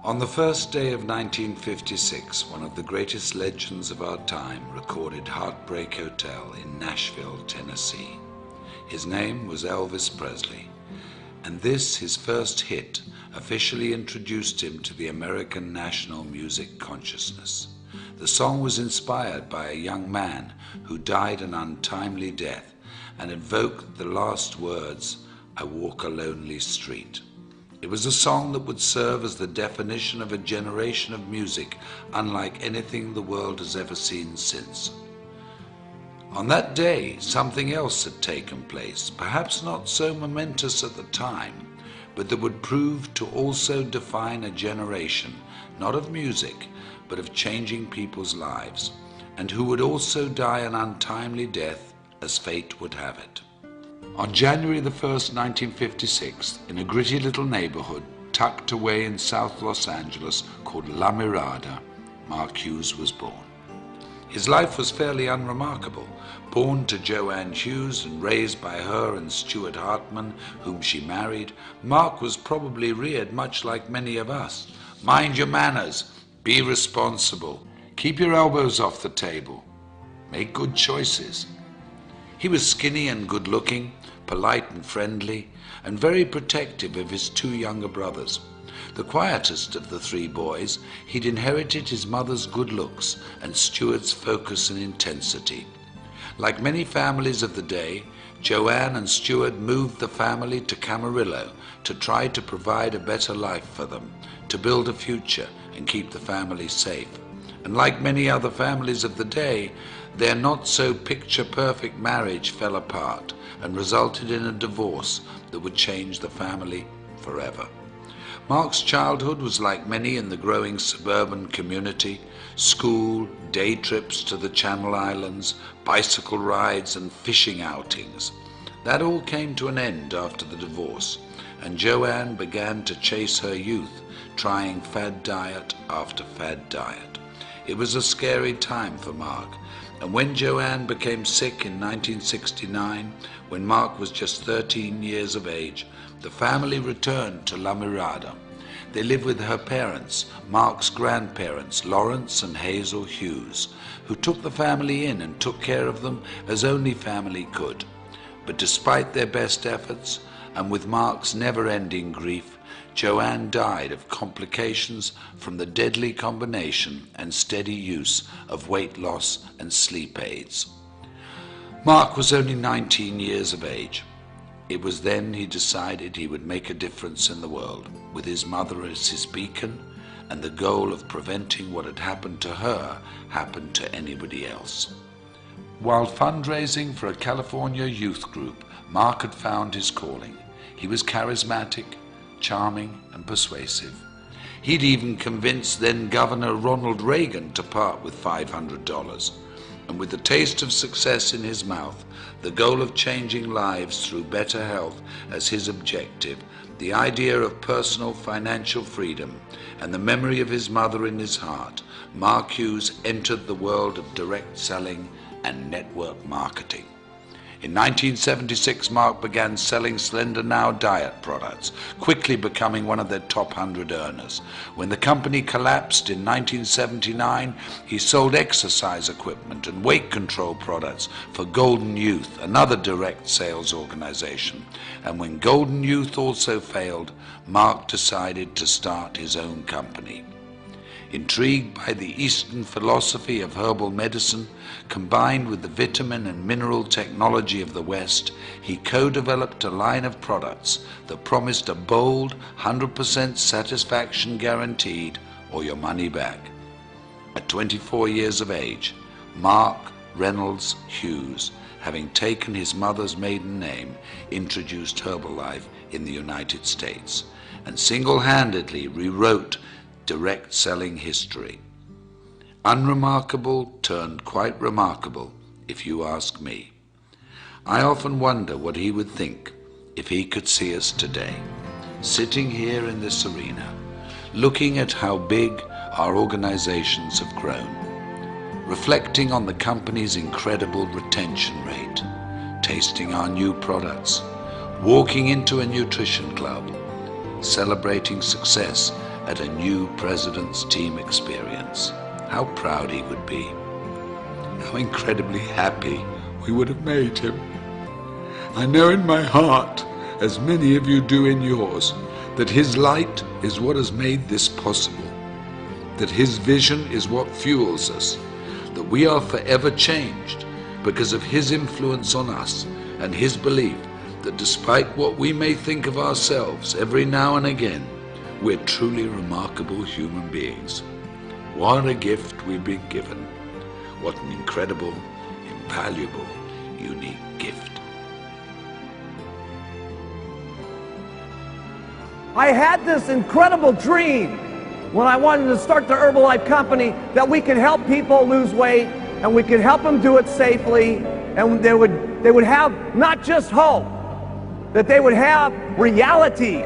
On the first day of 1956, one of the greatest legends of our time recorded Heartbreak Hotel in Nashville, Tennessee. His name was Elvis Presley, and this, his first hit, officially introduced him to the American national music consciousness. The song was inspired by a young man who died an untimely death and evoked the last words, "I walk a lonely street." It was a song that would serve as the definition of a generation of music unlike anything the world has ever seen since. On that day, something else had taken place, perhaps not so momentous at the time, but that would prove to also define a generation, not of music, but of changing people's lives, and who would also die an untimely death as fate would have it. On January the 1st, 1956, in a gritty little neighborhood tucked away in South Los Angeles called La Mirada, Mark Hughes was born. His life was fairly unremarkable. Born to Jo Ann Hughes and raised by her and Stuart Hartman, whom she married, Mark was probably reared much like many of us. Mind your manners, be responsible, keep your elbows off the table, make good choices. He was skinny and good-looking, polite and friendly, and very protective of his two younger brothers. The quietest of the three boys, he'd inherited his mother's good looks and Stuart's focus and intensity. Like many families of the day, Jo Ann and Stuart moved the family to Camarillo to try to provide a better life for them, to build a future and keep the family safe. And like many other families of the day, their not-so-picture-perfect marriage fell apart and resulted in a divorce that would change the family forever. Mark's childhood was like many in the growing suburban community: school, day trips to the Channel Islands, bicycle rides and fishing outings. That all came to an end after the divorce, and Jo Ann began to chase her youth, trying fad diet after fad diet. It was a scary time for Mark, and when Jo Ann became sick in 1969, when Mark was just 13 years of age, the family returned to La Mirada. They lived with her parents, Mark's grandparents, Lawrence and Hazel Hughes, who took the family in and took care of them as only family could. But despite their best efforts, and with Mark's never-ending grief, Jo Ann died of complications from the deadly combination and steady use of weight loss and sleep aids. Mark was only 19 years of age. It was then he decided he would make a difference in the world, with his mother as his beacon, and the goal of preventing what had happened to her happened to anybody else. While fundraising for a California youth group, Mark had found his calling. He was charismatic, charming and persuasive. He'd even convinced then Governor Ronald Reagan to part with $500. And with the taste of success in his mouth, the goal of changing lives through better health as his objective, the idea of personal financial freedom, and the memory of his mother in his heart, Mark Hughes entered the world of direct selling and network marketing. In 1976, Mark began selling Slender Now diet products, quickly becoming one of their top 100 earners. When the company collapsed in 1979, he sold exercise equipment and weight control products for Golden Youth, another direct sales organization. And when Golden Youth also failed, Mark decided to start his own company. Intrigued by the Eastern philosophy of herbal medicine, combined with the vitamin and mineral technology of the West, he co-developed a line of products that promised a bold 100% satisfaction guaranteed or your money back. At 24 years of age, Mark Reynolds Hughes, having taken his mother's maiden name, introduced Herbalife in the United States and single-handedly rewrote direct selling history. Unremarkable turned quite remarkable, if you ask me. I often wonder what he would think if he could see us today, sitting here in this arena, looking at how big our organizations have grown, reflecting on the company's incredible retention rate, tasting our new products, walking into a nutrition club, celebrating success at a new president's team experience, how proud he would be. How incredibly happy we would have made him. I know in my heart, as many of you do in yours, that his light is what has made this possible, that his vision is what fuels us, that we are forever changed because of his influence on us and his belief that despite what we may think of ourselves every now and again, we're truly remarkable human beings. What a gift we've been given. What an incredible, invaluable, unique gift. I had this incredible dream when I wanted to start the Herbalife company that we could help people lose weight and we could help them do it safely, and they would have not just hope, that they would have reality